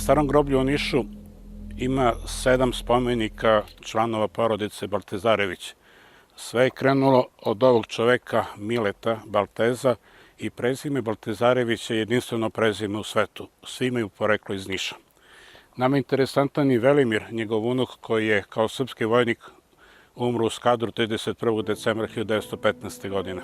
Starom groblju u Nišu ima 7 spomenika članova porodice Baltezarević. Sve je krenulo od ovog čoveka Mileta Balteza i prezime Baltezarević je jedinstveno prezime u svetu. Svi imaju poreklo iz Niša. Nama je interesantan i Velimir, njegov unuk, koji je kao srpski vojnik umro u Skadru 31. decembra 1915. godine.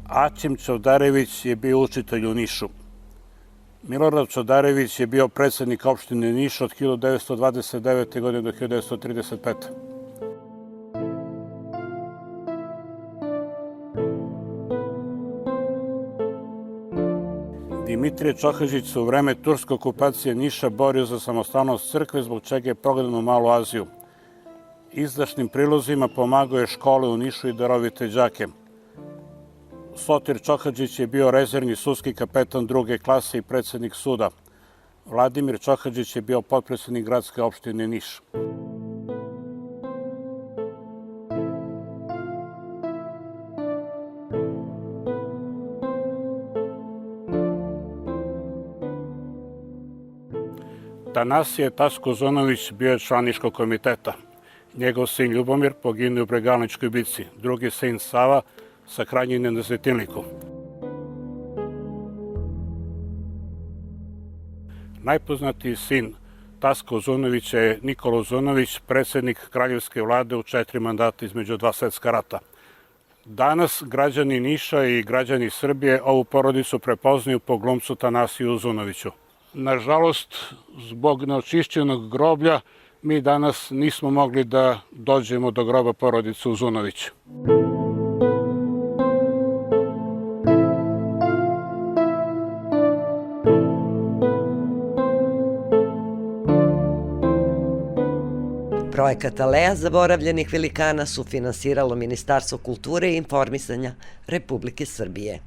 Aćim Čavdarević je bio učitelj u Nišu. Milorad Čavdarević je bio predsednik opštine Niš od 1929. godine do 1935. Dimitrije Čohađić se u vreme turske okupacije Niša borio za samostalnost crkve, zbog čega je prognan u Malu Aziju. Izdašnim prilozima pomagao je škole u Nišu i darovite đake. Sotir Čohađić je bio rezervni sudski kapetan druge klase i predsednik suda. Vladimir Čohađić je bio potpredsednik gradske opštine Niš. Tanasije Tasko Uzunović bio je član Niškog komiteta. Njegov sin Ljubomir poginuo u Bregalničkoj bici, drugi sin Sava sa Krajnjine na Zetilniku. Najpoznatiji sin Taska Uzunovića je Nikola Uzunović, predsednik kraljevske vlade u 4 mandata između 2 svetska rata. Danas građani Niša i građani Srbije ovu porodicu prepoznaju po glumcu Tanasiju Uzunoviću. Nažalost, zbog neočišćenog groblja, mi danas nismo mogli da dođemo do groba porodice Uzunović. Projekat Aleja zaboravljenih velikana sufinansiralo Ministarstvo kulture i informisanja Republike Srbije.